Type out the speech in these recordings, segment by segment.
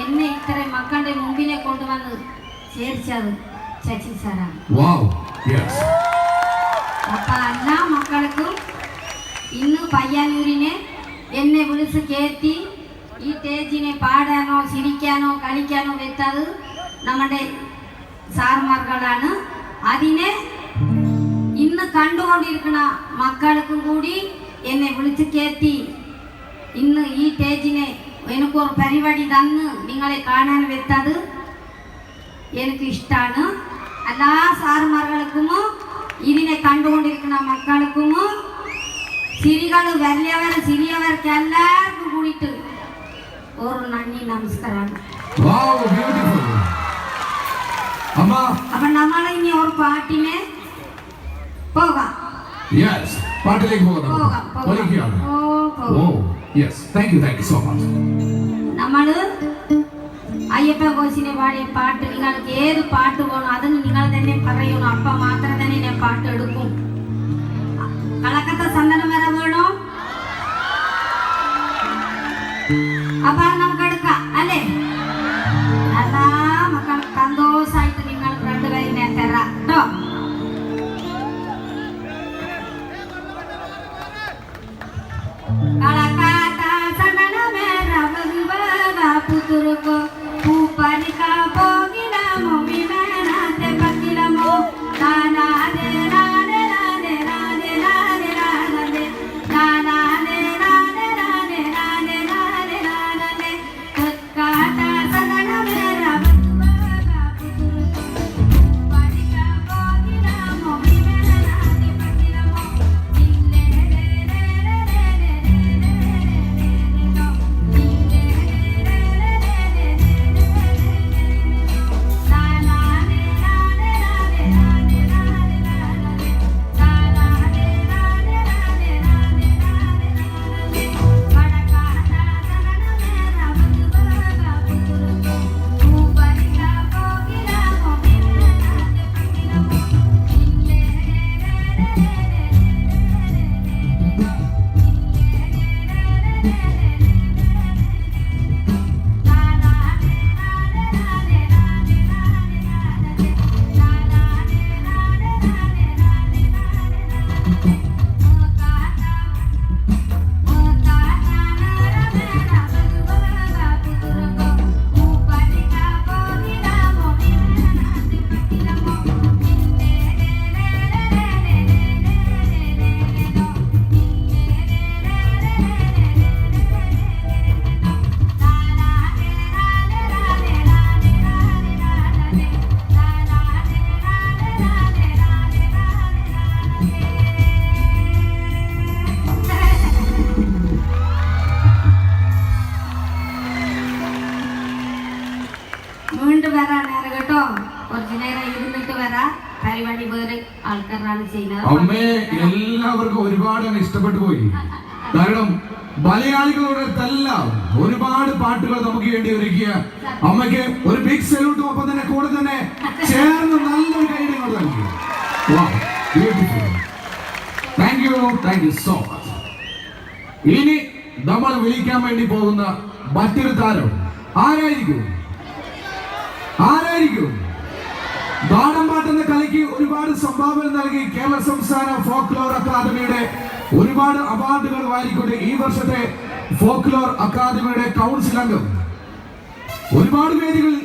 എന്നെ ഇത്ര മക്കളുടെ മുമ്പിനെ കൊണ്ടുവന്ന് ചേർച്ചത് ശശി സാറാണ്. അപ്പൊ എല്ലാ മക്കൾക്കും ഇന്ന് പയ്യാനൂരിനെ എന്നെ വിളിച്ച് കയറ്റി ഈ സ്റ്റേജിനെ പാടാനോ ചിരിക്കാനോ കളിക്കാനോ വെച്ചത് നമ്മുടെ സാർമാർകളാണ്. അതിനെ ഇന്ന് കണ്ടുകൊണ്ടിരിക്കുന്ന മക്കൾക്കും കൂടി എന്നെ വിളിച്ച് കയറ്റി ഇന്ന് ഈ സ്റ്റേജിനെ എനിക്കൊരു പരിപാടി തന്ന് നിങ്ങളെ കാണാൻ വെച്ചത് എനിക്ക് ഇഷ്ടമാണ്. എല്ലാ സാറുമാർക്കും ഇതിനെ കണ്ടുകൊണ്ടിരിക്കുന്ന മക്കൾക്കും ചിരികൾ വലിയവർ ചെറിയവർക്ക് എല്ലാവർക്കും കൂടിയിട്ട് ഒരു നന്ദി നമസ്കാരമാണ്. അപ്പൊ നമ്മൾ ഇനി ഒരു പാട്ടിനെ പോകാം. നമ്മള് അയ്യപ്പ കോശിനെ പാടിയ പാട്ട് നിങ്ങൾക്ക് ഏത് പാട്ട് പോകണം അതിന് നിങ്ങൾ തന്നെ പറയണം. അപ്പൊ മാത്രം തന്നെ ഞാൻ പാട്ട് എടുക്കും. കളക്കത്തെ സന്തനം വരെ വേണോ? അപ്പൊ നമുക്ക് എടുക്കാം അല്ലേ? എല്ലാ മക്കൾ സന്തോഷായിട്ട് നിങ്ങൾ രണ്ടുപേരും ഞാൻ തരാം കേട്ടോ. ചെയ്യുന്നത്. അമ്മേ എല്ലാവർക്കും ഒരുപാട് ഇഷ്ടപ്പെട്ടു പോയി. കാരണം മലയാളികളുടെ എല്ലാം ഒരുപാട് പാട്ടുകൾ നമുക്ക് വേണ്ടി ഒരുക്കിയ അമ്മയ്ക്ക് ഒരു ബിഗ് സല്യൂട്ടും ഒപ്പം തന്നെ കൂടെ തന്നെ ചേർന്ന് നല്ലൊരു കൈയ്യടി കൊണ്ട് നൽകി. Thank you so much. ഇനി നമ്മൾ വിളിക്കാൻ വേണ്ടി പോകുന്ന മറ്റൊരു താരം ആരായിരിക്കും? നാടൻപാട്ട് എന്ന കലയ്ക്ക് ഒരുപാട് സംഭാവന നൽകി കേരള സംസ്ഥാന ഫോക്ലോർ അക്കാദമിയുടെ ഒരുപാട് അവാർഡുകൾ വാരിക്കൊണ്ട് ഈ വർഷത്തെ ഫോക്ലോർ അക്കാദമിയുടെ കൗൺസിൽ അംഗം ഒരുപാട് വേദികളിൽ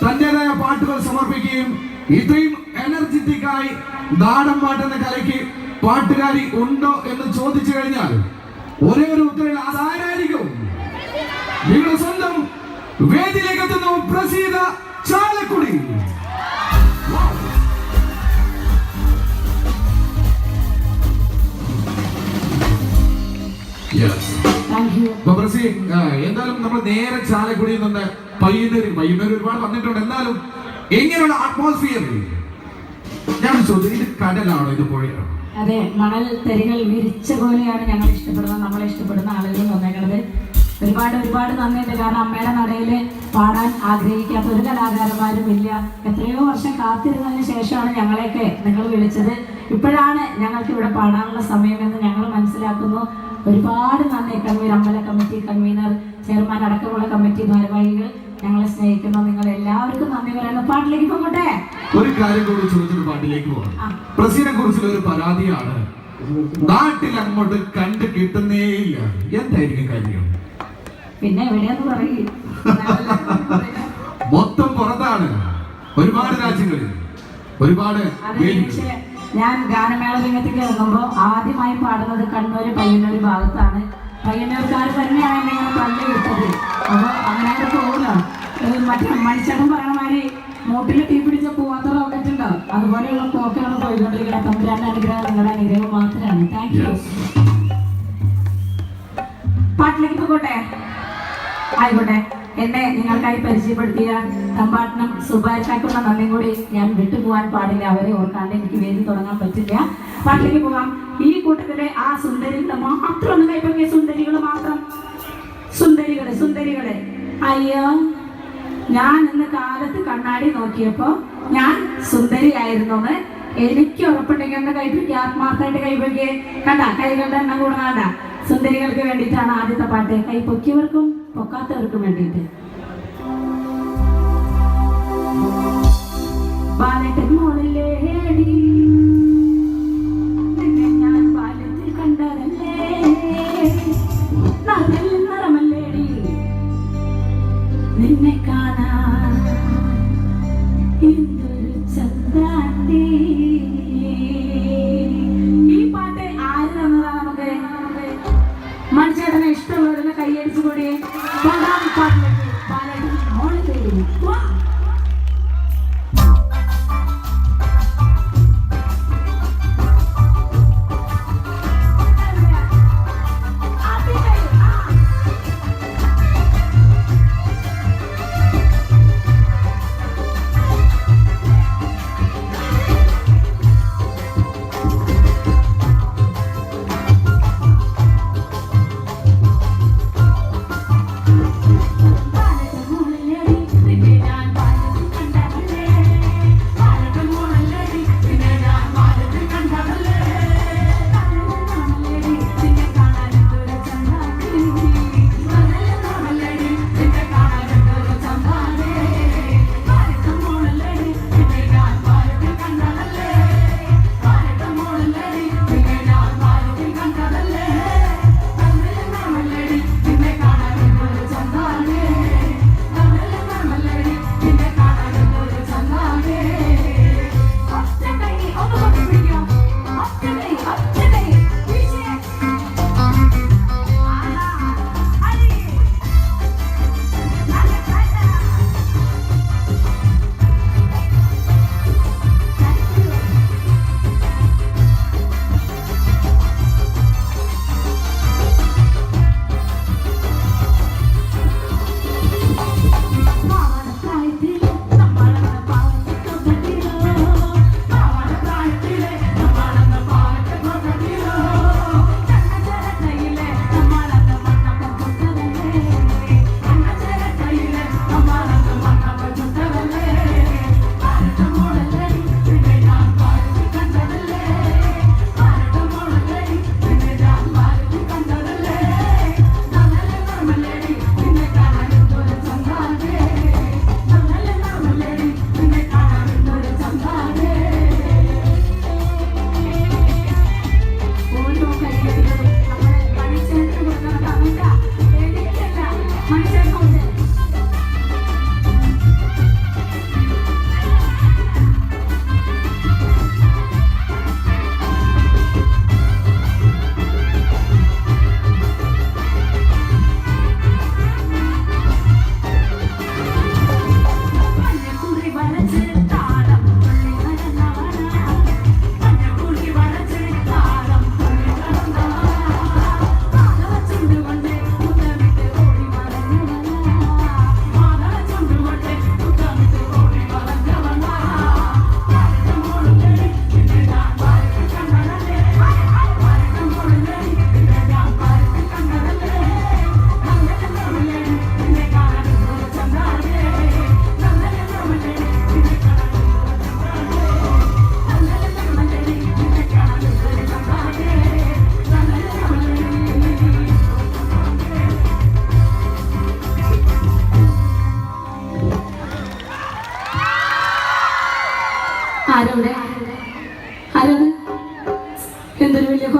തന്റേതായ പാട്ടുകൾ സമർപ്പിക്കുകയും ഇത്രയും എനർജറ്റിക്കായി നാടൻപാട്ട് എന്ന കലയ്ക്ക് പാട്ടുകാരി ഉണ്ടോ എന്ന് ചോദിച്ചു കഴിഞ്ഞാൽ ഒരേ ഒരു ഉത്തരം അതാരായിരിക്കും? നിങ്ങളുടെ സ്വന്തം വേദിയിലേക്ക് എത്തുന്നു പ്രസീത ചാലക്കുടി. എന്തായാലും നമ്മൾ നേരെ ചാലക്കുടിയിൽ നിന്ന് പയ്യന്നൂർ ഒരുപാട് വന്നിട്ടുണ്ട്. എന്നാലും എങ്ങനെയുള്ള അറ്റ്മോസ്ഫിയർ ഞാൻ ചോദിച്ചു, ഇത് കടലാണോ ഇത് പുഴയാണോ? അതെ, മണൽ തരികൾ വിരിച്ച പോലെയാണ് ഞങ്ങൾ ഇഷ്ടപ്പെടുന്നത്, നമ്മളെ ഇഷ്ടപ്പെടുന്ന ആളുകൾ വന്നേക്കുന്നത്. ഒരുപാട് നന്ദിയുണ്ട്. കാരണം അമ്മയുടെ നടയിൽ പാടാൻ ആഗ്രഹിക്കാത്ത ഒരു കലാകാരന്മാരും ഇല്ല. എത്രയോ വർഷം കാത്തിരുന്നതിന് ശേഷമാണ് ഞങ്ങളെയൊക്കെ നിങ്ങൾ വിളിച്ചത്. ഇപ്പോഴാണ് ഞങ്ങൾക്ക് ഇവിടെ പാടാനുള്ള സമയമെന്ന് ഞങ്ങൾ മനസ്സിലാക്കുന്നു. ഒരുപാട് നന്ദി. അമ്പല കമ്മിറ്റി കൺവീനർ, ചെയർമാൻ അടക്കമുള്ള കമ്മിറ്റി ഭാരവാഹികൾ, ഞങ്ങളെ സ്നേഹിക്കുന്നു. നിങ്ങൾ എല്ലാവർക്കും നന്ദി പറയുന്നു. പാട്ടിലേക്ക് പോകട്ടെ. ഒരു കാര്യം കൂടി ചോദിച്ചൊരു പാട്ടിലേക്ക് പോകാം. പ്രസീനെ കുറിച്ചുള്ള ഒരു പരാതിയാണ്, നാട്ടിൽ അങ്ങോട്ട് കണ്ടു കിട്ടുന്നേയില്ല. എന്തായിരിക്കും കാര്യം? പിന്നെ എവിടെയാന്ന് പറയും, മൊത്തം പുറത്താണ്, ഒരുപാട് രാജ്യങ്ങളിൽ ഒരുപാട്. ഞാൻ ഗാനമേള രംഗത്തേക്ക് ഇറങ്ങുമ്പോൾ ആദ്യമായി പാടുന്നത് കണ്ണൂർ പയ്യന്നൂർ ഭാഗത്താണ്. പയ്യന്നൂർക്കാർ തന്നെയാണ് എന്നെ ഇങ്ങനെ തള്ളി വിട്ടത്. അപ്പോൾ അങ്ങനെ പോകില്ല. മറ്റേ മണിച്ചേട്ടൻ പറയണ മാതിരി മൂട്ടിൽ തീ പിടിച്ച പോവാത്ത റോക്കറ്റ് ഉണ്ടാവും, അതുപോലെയുള്ള പോക്കാണ് പോയിക്കൊണ്ടിരിക്കുന്നത്. തമ്പുരാന്റെ അനുഗ്രഹം നിങ്ങളുടെ അനുഗ്രഹം മാത്രമാണ്. Thank you. പാട്ടിലേക്ക് പോകട്ടെ. ആയിക്കോട്ടെ. എന്നെ നിങ്ങൾക്കായി പരിചയപ്പെടുത്തിയ തമ്പാട്ടനും സുബാഷാക്കുള്ള നന്ദിയും കൂടി ഞാൻ വിട്ടുപോകാൻ പാടില്ല. അവരെ ഓർക്കാണ്ട് എനിക്ക് വേദി തുടങ്ങാൻ പറ്റില്ല. പാട്ടിലേക്ക് പോകാം. ഈ കൂട്ടത്തിലെ ആ സുന്ദരികളെ മാത്രം ഒന്ന് കൈപ്പറ്റിയ സുന്ദരികൾ മാത്രം. സുന്ദരികള് അയ്യോ, ഞാൻ ഇന്ന് കാലത്ത് കണ്ണാടി നോക്കിയപ്പോ ഞാൻ സുന്ദരിയായിരുന്നെന്ന് എനിക്ക് ഉറപ്പുണ്ടെങ്കിൽ ഒന്ന് കൈപ്പിക്ക്, ആത്മാർത്ഥമായിട്ട് കൈപ്പിക്ക്. കണ്ട കൈകളുടെ എണ്ണം കൂടാണ്ട. സുന്ദരികൾക്ക് വേണ്ടിയിട്ടാണ് ആദ്യത്തെ പാട്ട്. കൈ പൊക്കിയവർക്കും പൊക്കാത്തവർക്കും വേണ്ടിയിട്ട്. ബാലറ്റൻ മോളിലേടി ഞാൻ ബാല്യത്തിൽ കണ്ടതല്ലേ, നിറമല്ലേടി നിന്നെ കാണാൻ എന്തൊരു ചന്ദാണ്ടി. ഈ പാട്ട് ആര് തന്നതാ നമുക്ക്? മനുഷ്യനെ ഇഷ്ടമുള്ളവരുടെ കൈയടിച്ചു കൂടി പാട്ടിലേക്ക്. ബാലറ്റൻ മോളിലേടി.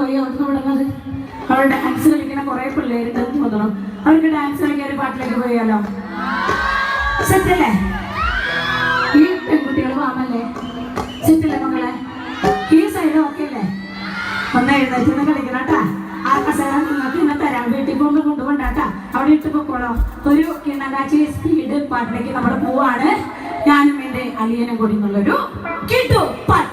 പോയി അവിടുന്ന് വിടുന്നത്? അവിടെ ഡാൻസ് കളിക്കുന്ന കുറെ പിള്ളേരുണ്ടെന്ന് തോന്നണം. അവർക്ക് ഡാൻസ് കളിക്കാൻ ഒരു പാട്ടിലേക്ക് പോയാലോ? സെറ്റല്ലേ? ഈ പെൺകുട്ടികൾ വാമല്ലേ? സെറ്റല്ലേ മക്കളെ? ഈ സൈഡ് ഓക്കെ അല്ലേ? ഒന്ന് എഴുന്നേറ്റ് കളിക്കണം കേട്ടാ. ആ കസേര നിങ്ങൾക്ക് ഇന്ന് തരാം. വീട്ടിൽ പോകുമ്പോൾ കൊണ്ടുപോണ്ടാട്ടാ. അവിടെ ഇട്ട് പൊക്കോളോ. ഒരു കിണ്ണകാച്ചി സ്പീഡ് പാട്ടിലേക്ക് നമ്മൾ പോവാണ്. ഞാനും എൻ്റെ അലിയനും കൂടി എന്നുള്ളൊരു കിട്ടു പാട്ട്.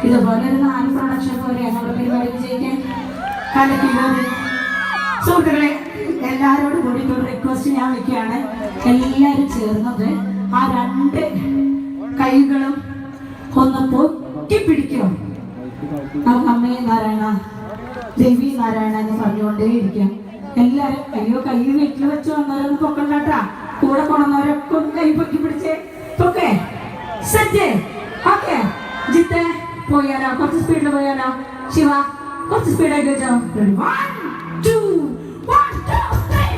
ഇതുപോലെ ഒരു 4 പ്രൊഡക്ഷൻ പോലെയാണ് നമ്മുടെ പരിപാടി വിജയിക്കാൻ കലക്കുന്നത്. സുഹൃത്തുക്കളെ, എല്ലാവരോടും കൂടി ഒരു റിക്വസ്റ്റ് ഞാൻ വെക്കുകയാണ്. എല്ലാവരും ചേർന്നത് ആ 2 കൈകളും ഒന്ന് പൊക്കി പിടിക്കും. നമുക്ക് അമ്മേ നാരായണ, ദേവി നാരായണ എന്ന് പറഞ്ഞുകൊണ്ടേ ഇരിക്കാം. എല്ലാരും അയ്യോ കൈ വീട്ടിൽ വെച്ച് വന്നവരൊന്നും പൊക്കണ്ടാട്ടാ. കൂടെ കൊണ്ടുവന്നവരൊക്കെ ഒന്ന് കൈ പൊക്കി പിടിച്ചേ. Okay set. ഓക്കെ ജിത്തെ പോയാലോ? കുറച്ച് സ്പീഡിൽ പോയാലോ? ശിവ കുറച്ച് സ്പീഡായിട്ട് വെച്ചോ. 1 2 1 2 3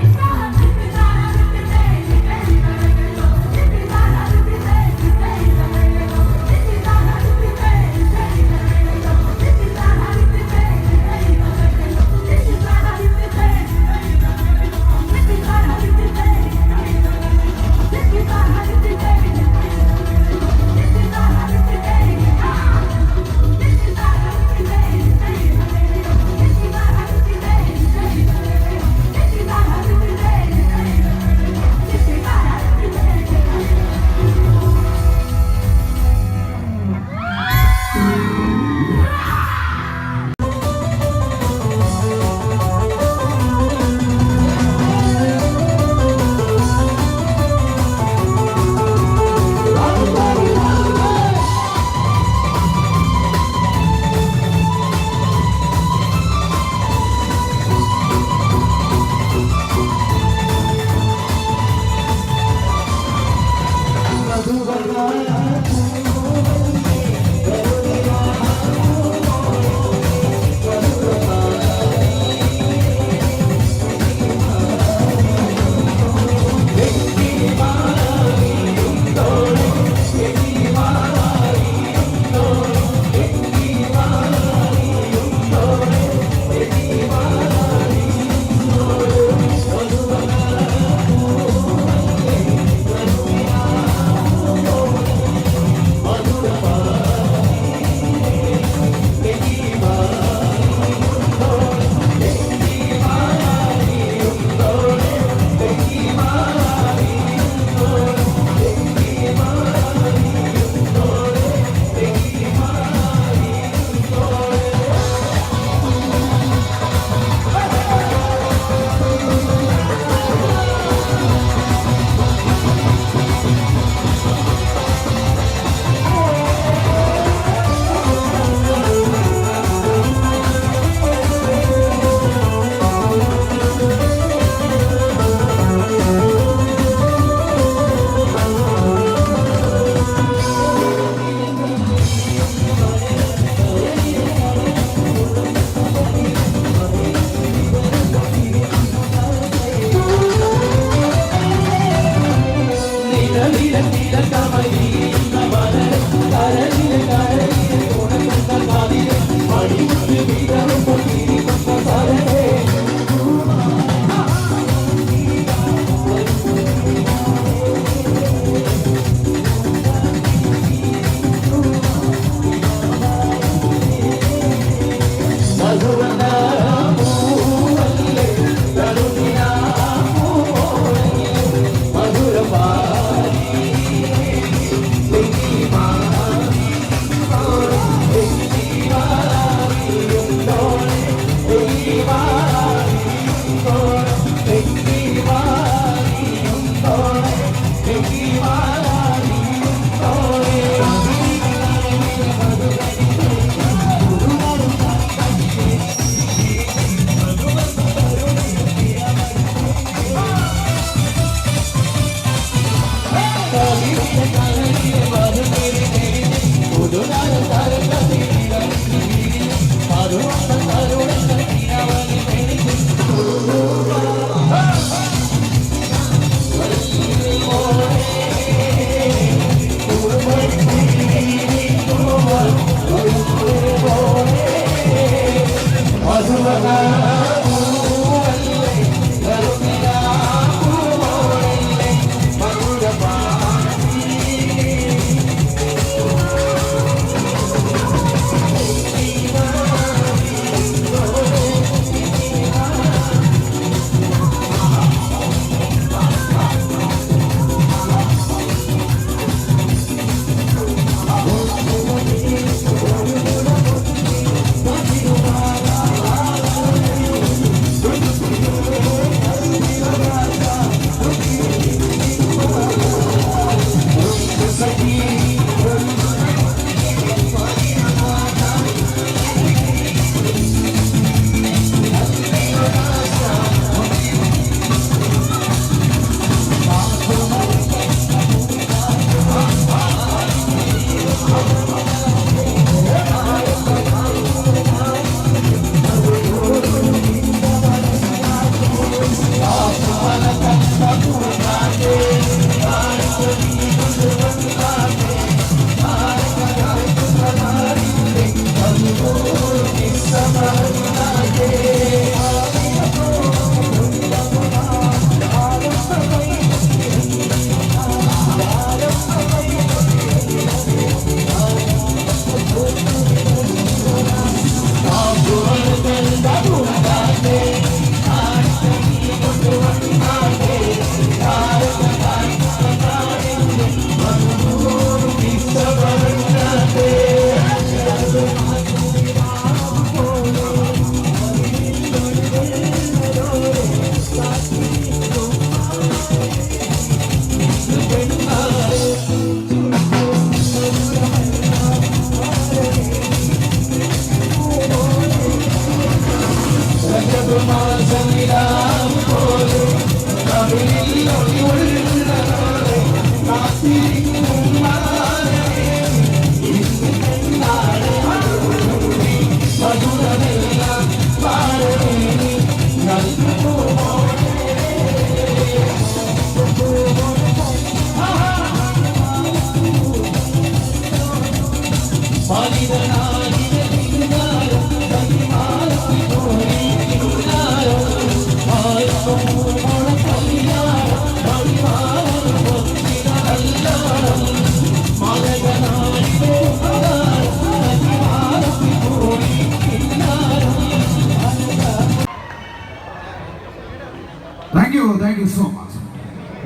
Thank you so much.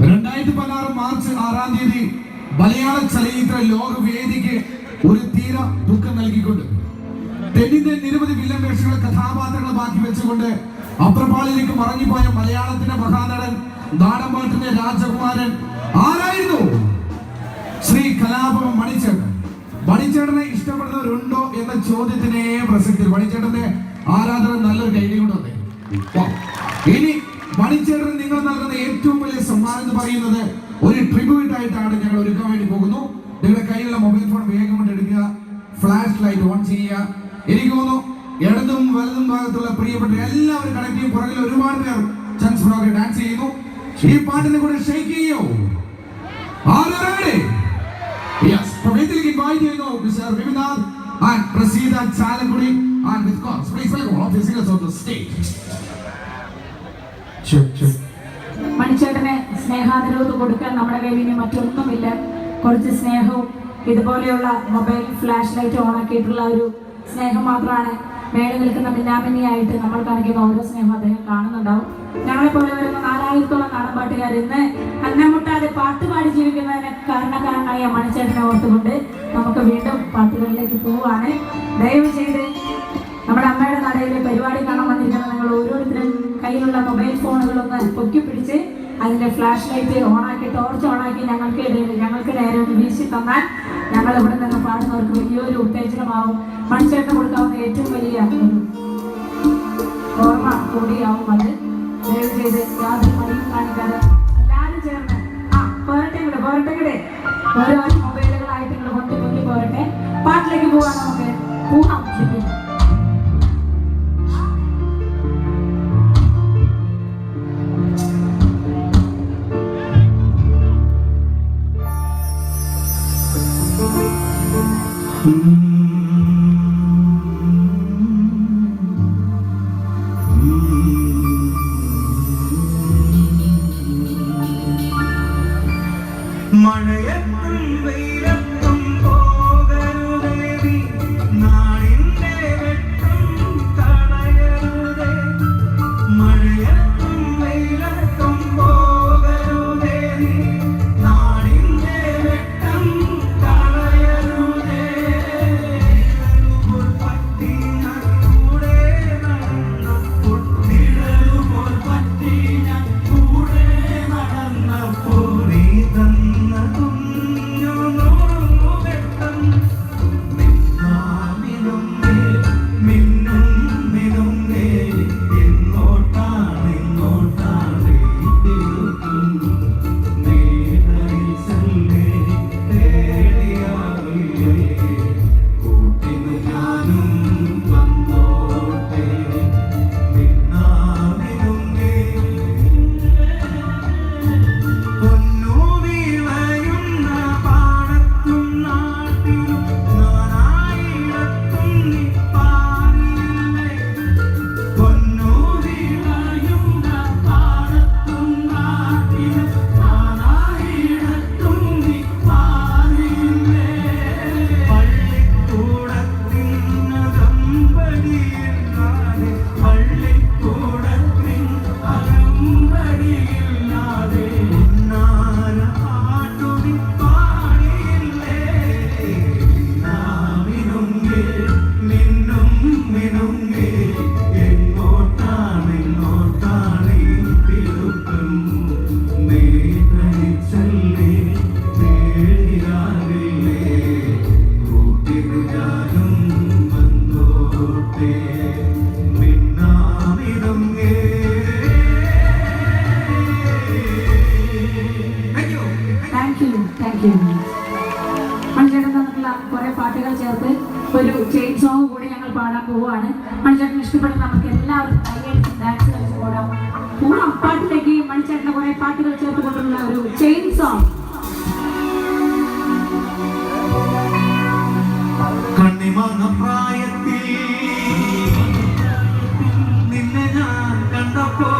2016 March 6-ാം തീയതി മലയാള ചലച്ചിത്ര ലോകവേദിക്ക് ഒരു തീര ദുഃഖം നൽകിക്കൊണ്ട് തെന്നിന്റെ നിരവധി വില്ലൻ വേഷങ്ങളെ കഥാപാത്രങ്ങളെ ബാക്കി വെച്ചുകൊണ്ട് അപ്രപാളിലേക്ക് മറങ്ങിപ്പോയ മലയാളത്തിന്റെ മഹാനടൻ നാടൻപാട്ടിന്റെ രാജകുമാരൻ ആരായിരുന്നു? ശ്രീ കലാഭവൻ മണിച്ചേട്ടൻ. മണിച്ചേട്ടനെ ഇഷ്ടപ്പെടുന്നവരുണ്ടോ എന്ന ചോദ്യത്തിനെ പ്രസക്തി മണിച്ചേട്ടന്റെ ആരാധന നല്ലൊരു കൈകൊണ്ട് ഇനി മണിച്ചേട്ടൻ നിങ്ങൾ നൽകുന്ന ഏറ്റവും വലിയ സമ്മാനം എന്ന് പറയുന്നത് ഒരു ട്രിബ്യൂട്ട് ആയിട്ടാണ് ഞങ്ങൾ ഒരുക്കാൻ വേണ്ടി പോകുന്നു. നിങ്ങളുടെ കയ്യിലുള്ള മൊബൈൽ ഫോൺ വേഗം കൊണ്ട് എടുക്കുക, ഫ്ലാഷ് ലൈറ്റ് ഓൺ ചെയ്യുക. എനിക്ക് തോന്നുന്നു ഇടതും വലതും ഭാഗത്തുള്ള പ്രിയപ്പെട്ട എല്ലാവരും കണക്ട് ചെയ്യും. പുറകിൽ ഒരുപാട് പേർ ചാൻസ് ഫ്രോക്ക് ഡാൻസ് ചെയ്യുന്നു. ഈ പാട്ടിനെ കൂടെ ഷെയ്ക്ക് ചെയ്യോ? Yes, വേദിയിലേക്ക് ഇൻവൈറ്റ് ചെയ്യുന്നു mister Vivinath and Praseetha Chalakudy and with course please welcome all the singers on the stage. മണിച്ചേട്ടനെ സ്നേഹാദരവ് കൊടുക്കാൻ നമ്മുടെ കയ്യിൽ ഇനി മറ്റൊന്നുമില്ല. കുറച്ച് സ്നേഹവും ഇതുപോലെയുള്ള മൊബൈൽ ഫ്ലാഷ് ലൈറ്റ് ഓണാക്കിയിട്ടുള്ള ഒരു സ്നേഹം മാത്രമാണ് മേലെ നിൽക്കുന്ന മിന്നാമിന്നിയായിട്ട് നമ്മൾ കാണിക്കുന്ന ഓരോ സ്നേഹം അദ്ദേഹം കാണുന്നുണ്ടാവും. ഞങ്ങളെപ്പോലെ വരുന്ന 4000-ഓളം നാടൻപാട്ടുകാർ ഇന്ന് അന്നമുട്ടാതെ പാട്ടുപാടി ജീവിക്കുന്നതിന് കാരണക്കാരനായ മണിച്ചേട്ടനെ ഓർത്തുകൊണ്ട് നമുക്ക് വീണ്ടും പാട്ടുകളിലേക്ക് പോവുകയാണ്. ദയവ് ചെയ്ത് നമ്മുടെ അമ്മയുടെ നടയിലെ പരിപാടി കാണാൻ വന്നിരിക്കുന്ന നിങ്ങൾ ഓരോരുത്തരും കയ്യിലുള്ള മൊബൈൽ ഫോണുകളൊന്ന് പൊക്കി പിടിച്ച് അതിന്റെ ഫ്ലാഷ് ലൈറ്റ് ഓണാക്കി ടോർച്ച് ഓണാക്കി ഞങ്ങൾക്ക് നേരെ ഒന്ന് വീശി തന്നാൽ ഞങ്ങൾ ഇവിടെ നിന്ന് പാടുന്നവർക്ക് വലിയൊരു ഉത്തേജനമാവും. മൺചേട്ടന് കൊടുക്കാവുന്ന ഏറ്റവും വലിയ ഓർമ്മ കൂടിയാവും അത്. ദയവ് ചെയ്ത് യാതൊരു മടിയും കാണിക്കാതെ എല്ലാവരും ചേർന്ന് പോരട്ടെ ഓരോ മൊബൈലുകളായിട്ട് നിങ്ങൾ പൊക്കി പോരട്ടെ. പാട്ടിലേക്ക് പോകാൻ നമുക്ക് പോകാം. മഴയത്തും വെയിലത്തും പോകരുതേ, നാടിന്റെ വെട്ടം തടയരുതേ. മഴയത്തും വെയിലത്തും പോകരുതേ, നാടിന്റെ വെട്ടം തടയരുതേ. നിഴലുപോൽ പറ്റി ഞാൻ കൂടെ നടന്നപ്പോൾ, നിഴലുപോൽ പറ്റി ഞാൻ കൂടെ നടന്നപ്പോൾ നീ തന്ന കുഞ്ഞു വെട്ടം മിന്നാമിനുങ്ങേ മിന്നും മിനുങ്ങേ. എങ്ങോട്ടാണ് തിരുത്തും നീടയിൽ ചെല്ലേ തേടിയാവില്ലേ. കൂട്ടിന് ഞാനും വന്നോട്ടെ മിന്നാമിനുങ്ങേ. പൊന്നു വിളയുന്ന പാടത്തും നാട്ടിലും നാനായിടത്തും നീ പാടിയില്ലേ. പൊന്നു വിളയുന്ന പാടത്തും നാട്ടിലും നാനായിടത്തും നീ പാടിയില്ലേ. പള്ളിക്കൂടത്തിനകമ്പടിയില്ലാതെ പള്ളിക്കൂടത്തിനകമ്പടിയില്ലാതെ ഉന്നാര പാട്ടുനി പാടിയില്ലേ. മിന്നാമിനുങ്ങേ മിന്നും മിനുങ്ങേ. എങ്ങോട്ടാണ് ഈ തിരുത്തും നീ തനിച്ചല്ലേ നേടിയാകില്ലേ. കൂട്ടിന് ഞാനും വന്നോട്ടെ മിന്നാമിനുങ്ങേ. Thank you. മണിച്ചേട്ടൻ തന്നിട്ടുള്ള കുറെ പാട്ടുകൾ ചേർത്ത് ഒരു ചെയിൻ സോങ് കൂടി ഞങ്ങൾ പാടാൻ പോവുകയാണ്. മണിച്ചേട്ടന് ഇഷ്ടപ്പെടുന്ന നമുക്ക് എല്ലാവർക്കും കൈയടിച്ച് ഡാൻസ് കളിച്ച് പോടാം. പാട്ടിലേക്ക് മണിച്ചേട്ടന്റെ കുറെ പാട്ടുകൾ ചേർത്ത് കൊണ്ടുള്ള ഒരു ചെയിൻ സോങ്. കണ്ണിമാങ്ങ പ്രായത്തിൽ നിന്നെ ഞാൻ കണ്ടപ്പോ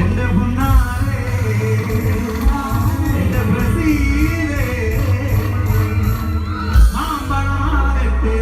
എന്റെ പുന്നാരേ എന്റെ ബ്രസീലേ മാമ്പഴമാകട്ടെ.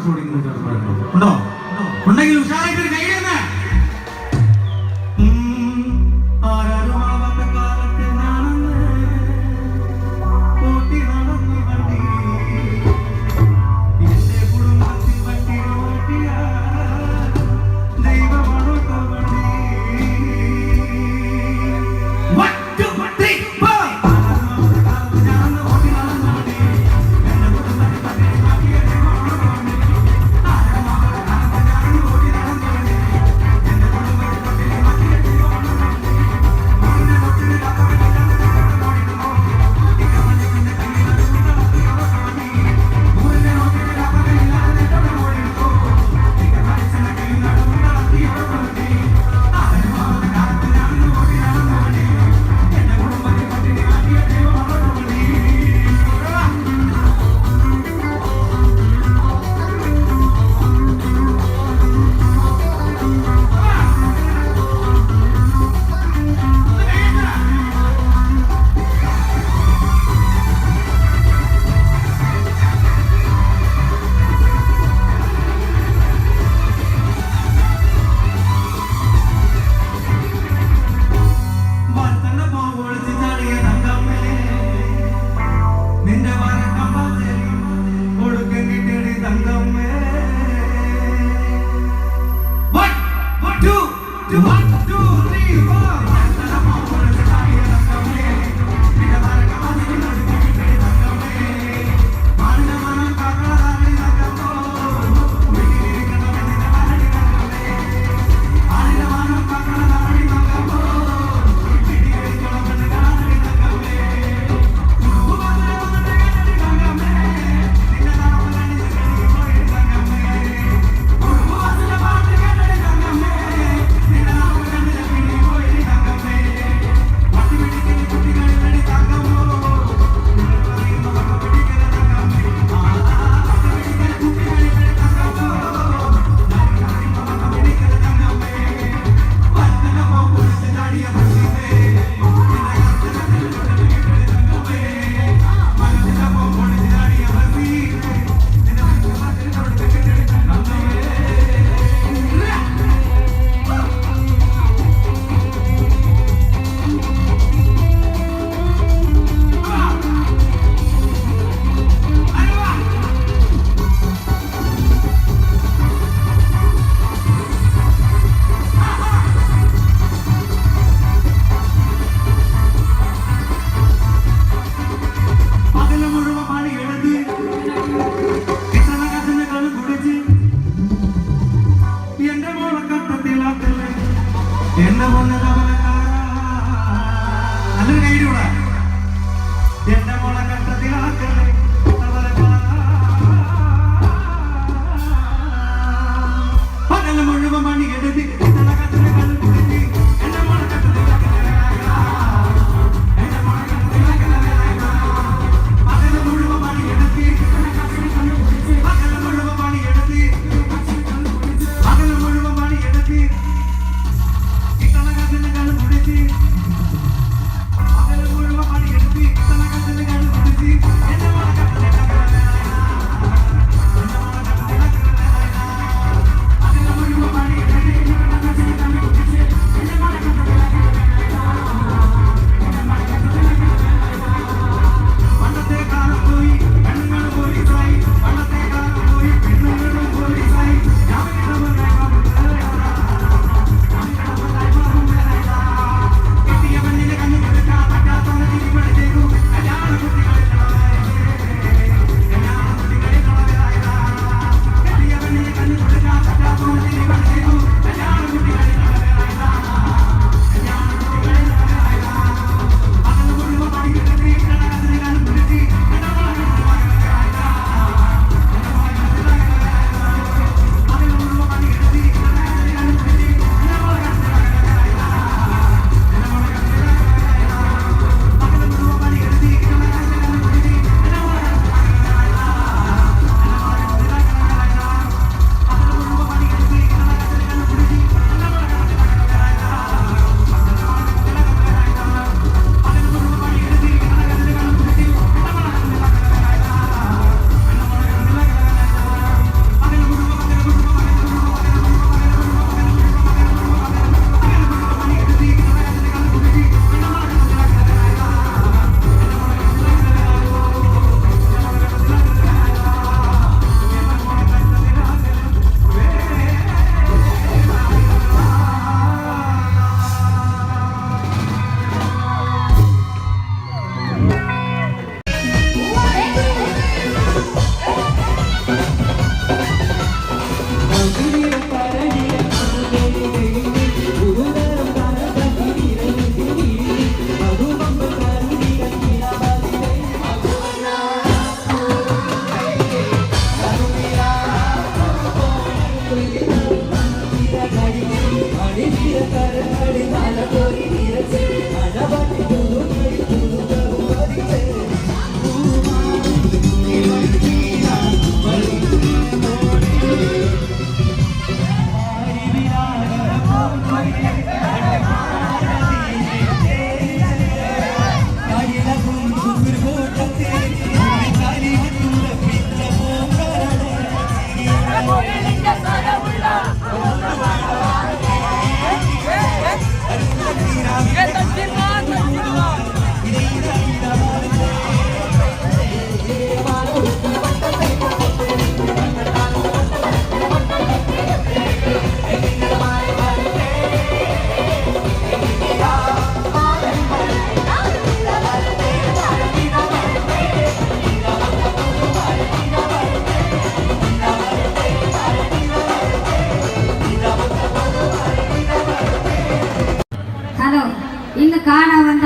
ഓട്ടോറിക്ഷ ഓടിക്കുന്ന ചെറുപ്പമായിട്ടുണ്ടോ? ഉണ്ടോ? ഉണ്ടെങ്കിൽ ഉഷാറായിട്ട് കൈ തന്നെ. ആരാരും ആവാത്ത കാലത്ത് ഞാനന്ന് കൂട്ടി നടന്നു വണ്ടി. എന്റെ കുടുംബത്തിൽ വണ്ടി ഓട്ടിയ ദൈവമാണോ വണ്ടി.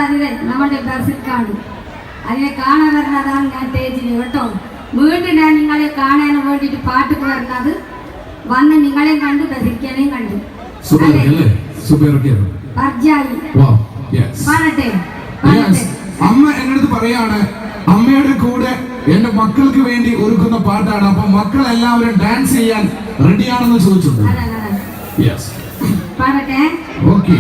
അതിലെ നമ്മുടെ ബസിക്കാണ് അതിനെ കാണാൻ വരുന്നതാണ് ഞാൻ തേജിന് കേട്ടോ. വീണ്ടും ഞാൻ നിങ്ങളെ കാണാൻ വേണ്ടിയിട്ട് പാട്ട് വരുന്നത് വന്ന് നിങ്ങളെയും കണ്ടു ബസിക്കാനെയും കണ്ടു. പാടട്ടെ. അമ്മ എന്നടുത്ത് പറയാണ്, അമ്മയുടെ കൂടെ എന്റെ മക്കൾക്ക് വേണ്ടി ഒരുക്കുന്ന പാട്ടാണ്. അപ്പൊ മക്കൾ എല്ലാവരും ഡാൻസ് ചെയ്യാൻ റെഡിയാണെന്ന് ചോദിച്ചിട്ടുണ്ട്. പാടട്ടെ. ഓക്കെ.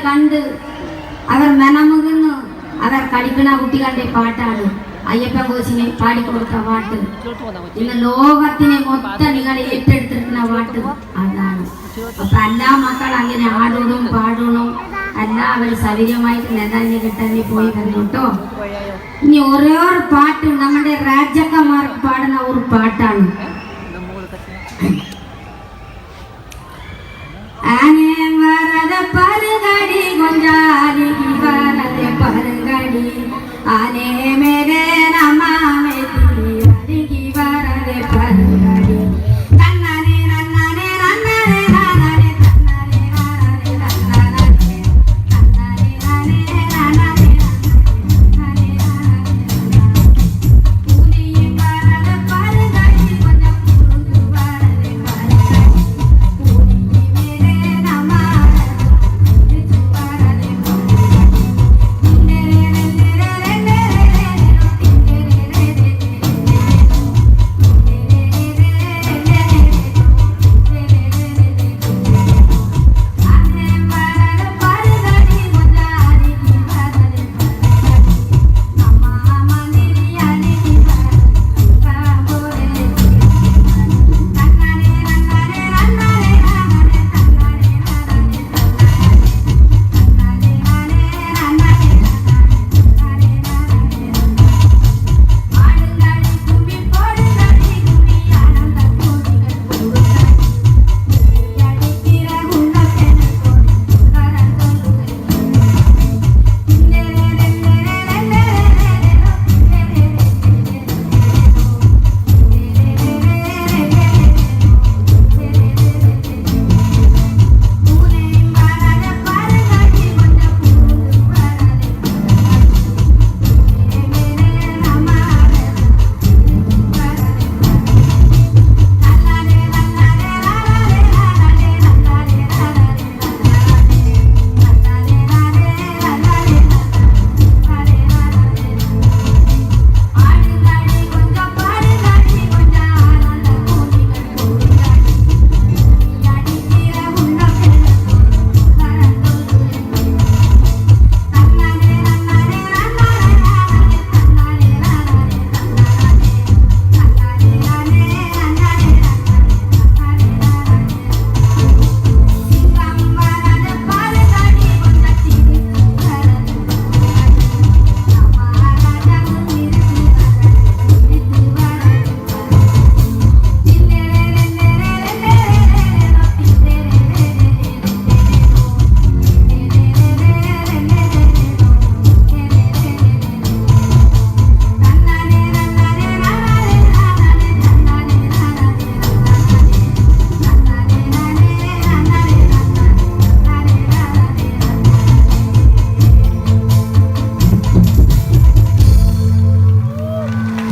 കണ്ട് അവർ മനമുകുന്നു. അവർ കളിക്കണ കുട്ടികളുടെ പാട്ടാണ് അയ്യപ്പൻ കോശിനെ പാടിക്കൊടുത്ത പാട്ട്. ഇന്ന് ലോകത്തിനെ മൊത്തം നിങ്ങൾ ഏറ്റെടുത്തിരിക്കുന്ന പാട്ട് അതാണ്. അപ്പൊ എല്ലാ മക്കൾ അങ്ങനെ ആടണം പാടണം, എല്ലാവരും സൗകര്യമായിട്ട് നെതാഞ്ഞ് കിട്ടാൻ പോയി വരണം കേട്ടോ. ഇനി ഓരോ പാട്ട് നമ്മുടെ രാജാക്കന്മാർ പാടുന്ന ഒരു പാട്ടാണ്. ആനെ വരദ പരഗടി ഗൊഞ്ചാരി വരദ പരഗടി ആനെ മേരെ നമാമേ തിരി വരദ പരഗടി നന്നനെ നന്നനെ നന്നനെ നന്നനെ നന്നനെ നന്നനെ നന്നനെ നന്നനെ നന്നനെ നന്നനെ ഉനി വരദ പരഗടി ഗൊഞ്ചാരി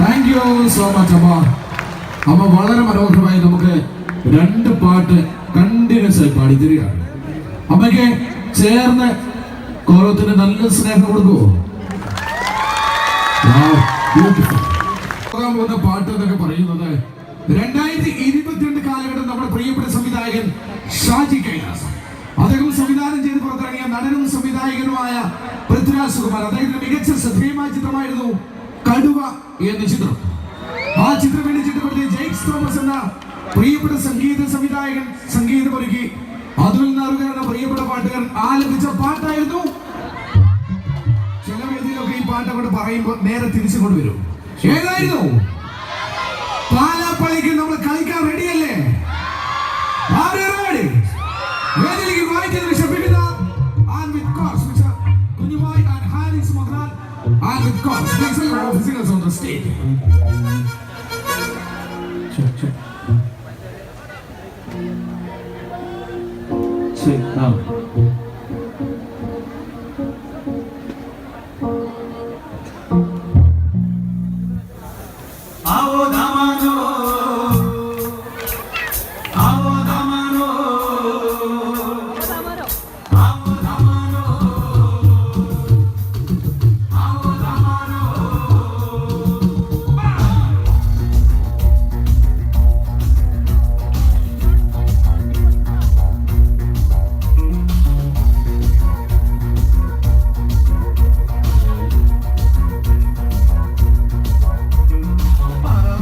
താങ്ക് യു സോ മച്ച് അമ്മ. അമ്മ വളരെ മനോഹരമായി നമുക്ക് 2 പാട്ട് കണ്ടിന്യൂസ് ആയി പാടി തരികയാണ്. അമ്മയ്ക്ക് ചേർന്ന് കോലത്തിന് നല്ല സ്നേഹം കൊടുക്കുമോ? പോകാൻ പോകുന്ന പാട്ട് എന്നൊക്കെ പറയുന്നത് 2022 കാലഘട്ടം നമ്മുടെ പ്രിയപ്പെട്ട സംവിധായകൻ ഷാജി കൈലാസ്, അദ്ദേഹം സംവിധാനം ചെയ്ത് പുറത്തിറങ്ങിയ നടനും സംവിധായകനുമായ പൃഥ്വിരാജ് സുകുമാർ, അദ്ദേഹത്തിന്റെ മികച്ച ശ്രദ്ധേയമായ ചിത്രമായിരുന്നു കടുവ എന്ന ചിത്രം. ആ ചിത്രം വേണ്ടി ചിത്രപ്പെടുത്തിയ ജെയ്ക്സ് തോമസ് എന്ന പ്രിയപ്പെട്ട സംഗീത സംവിധായകൻ സംഗീതമൊരുക്കി അതുൽ നാറുകർ എന്ന പ്രിയപ്പെട്ട പാട്ടുകാരൻ ആലപിച്ച പാട്ടായിരുന്നു. ചില വേദിയിലൊക്കെ ഈ പാട്ട് അങ്ങോട്ട് പറയുമ്പോൾ നേരെ തിരിച്ചു കൊണ്ടുവരും. ഏതായിരുന്നു? പാലാപ്പള്ളിക്ക് നമ്മൾ കളിക്കാൻ റെഡിയല്ലേ? വേദിയിലേക്ക് വായിക്കുന്ന വിശപ്പിക്കുന്ന and with course Mr. Kunjumai and Haris Magran and with course please welcome our visitors on the stage. Check now. Awo damano, awo damano, awo damano, awo damano. Para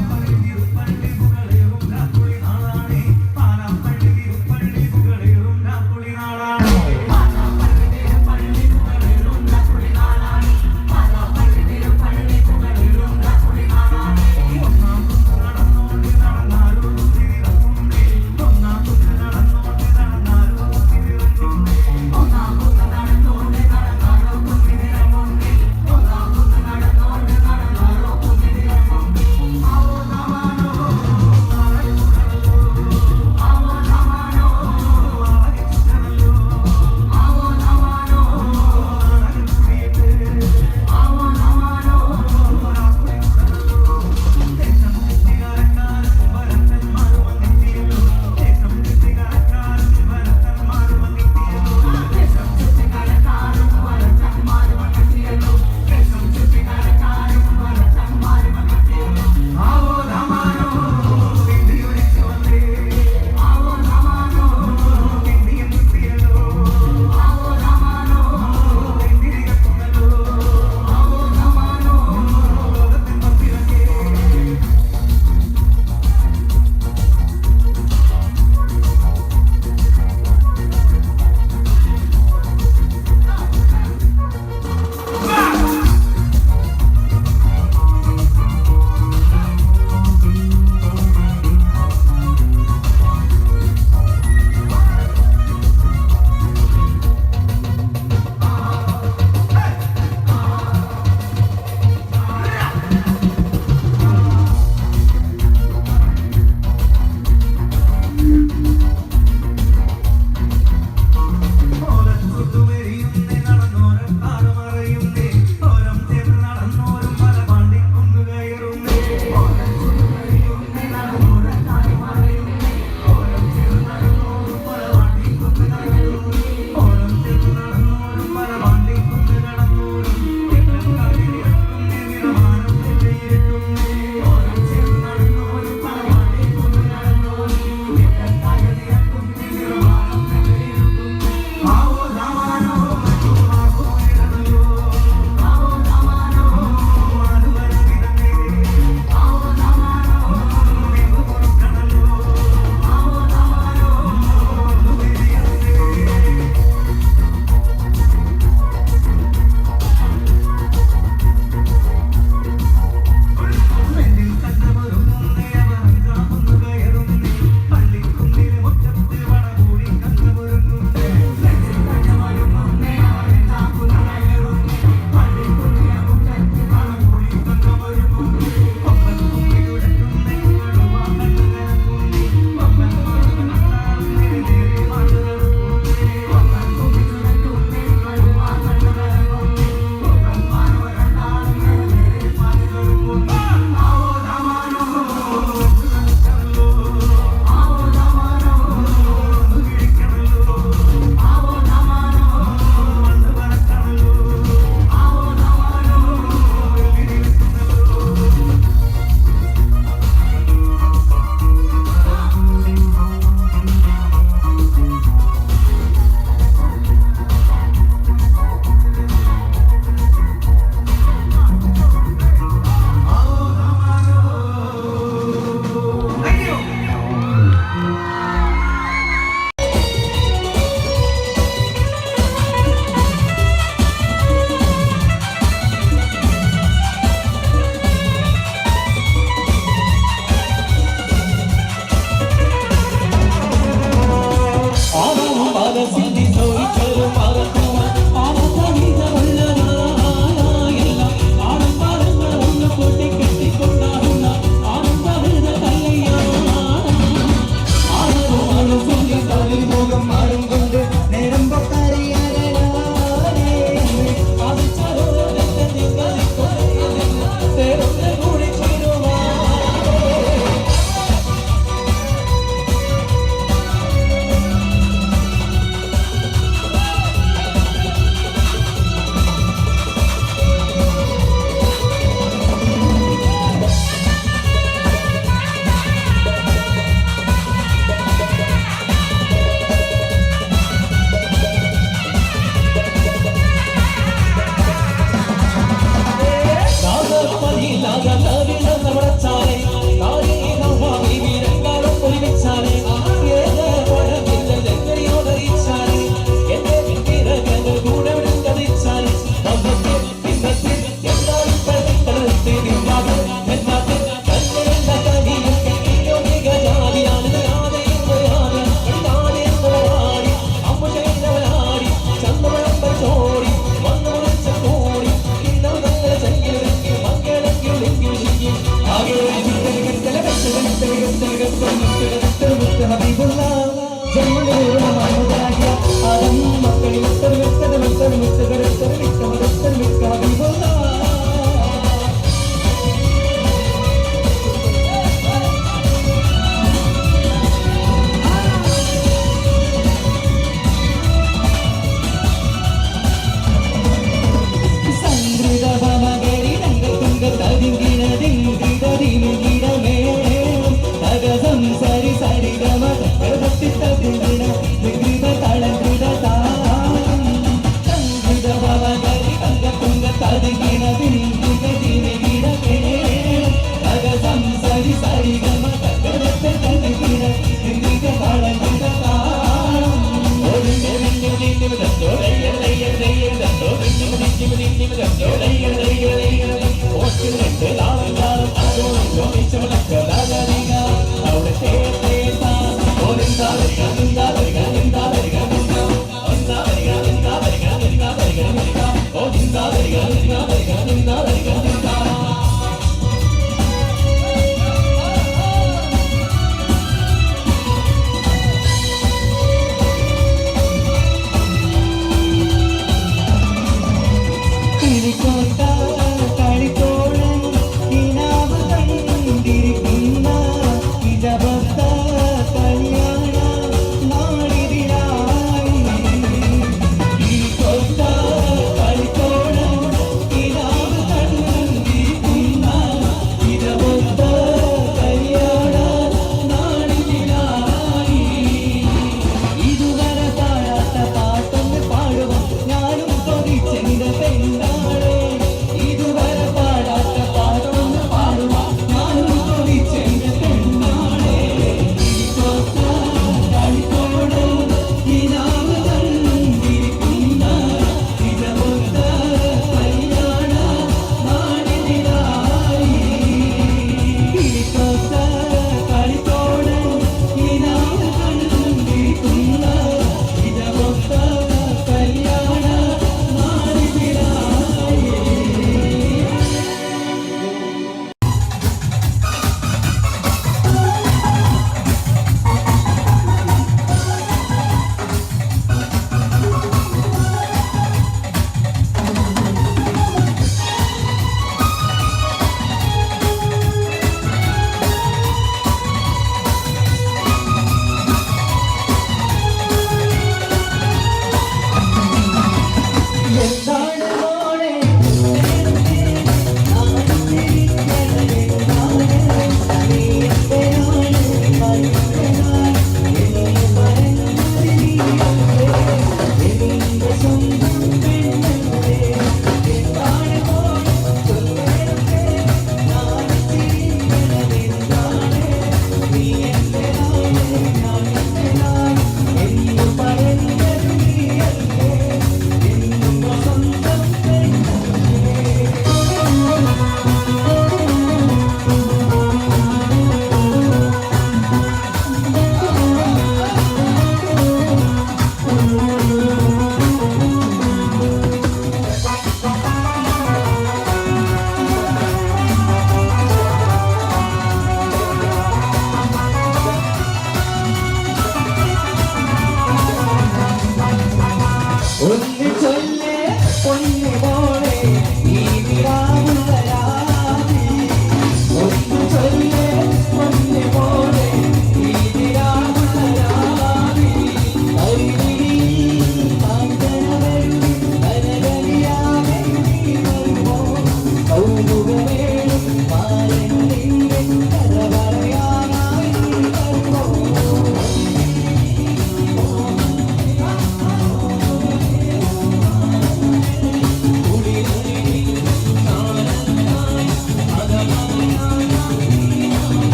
സംഗീത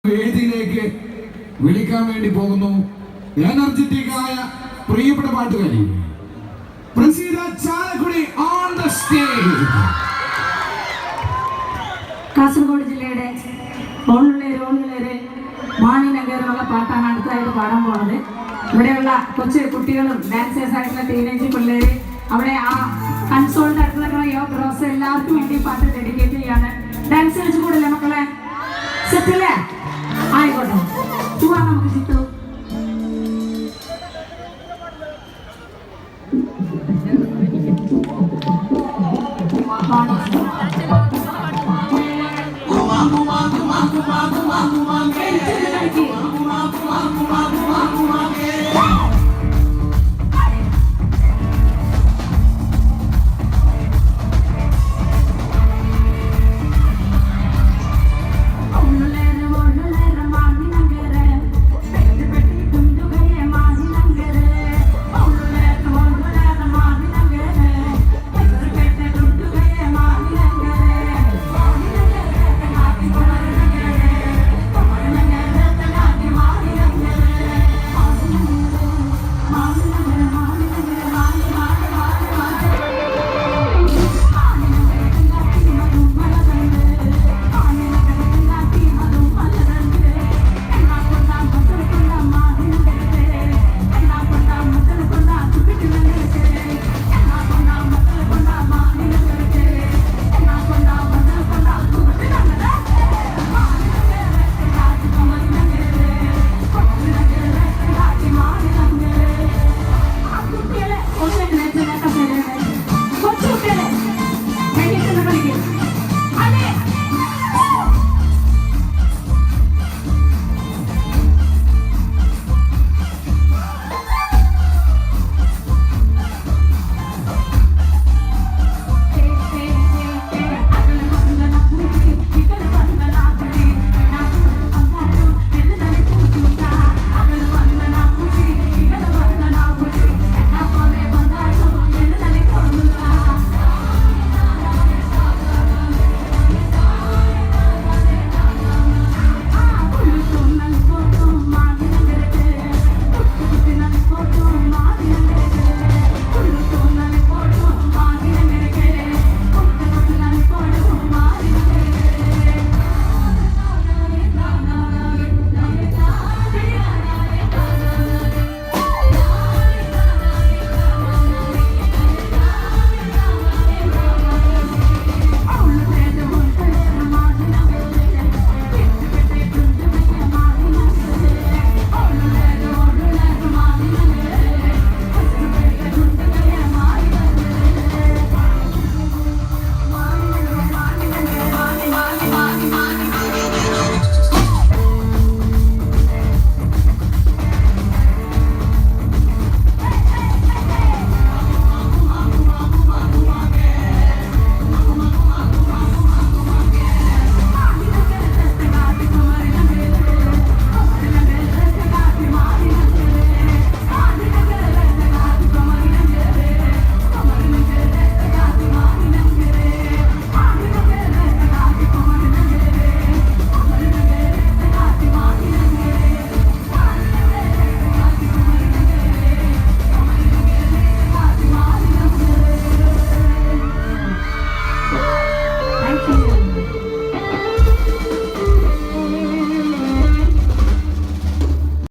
വേദിയിലേക്ക് വിളിക്കാൻ വേണ്ടി പോകുന്നു എനർജറ്റിക്കായ പ്രിയപ്പെട്ട പാട്ടുകാരി Praseetha Chalakudy on the stage. Kasaragod ജില്ലയുടെ ഓണുള്ളേര് മാണിനഗർ എന്നുള്ള പാട്ടാണ് അടുത്തതായിട്ട് പാടാൻ പോകുന്നത്. ഇവിടെയുള്ള കൊച്ചു കുട്ടികളും ഡാൻസേഴ്സ് ആയിട്ടുള്ള ടീനേജ് പിള്ളേര് അവിടെ ആ കൺസോളിന്റെ അടുത്ത് നിൽക്കുന്ന യോ ബ്രോസ് എല്ലാവർക്കും വേണ്ടി പാട്ട് ഡെഡിക്കേറ്റ്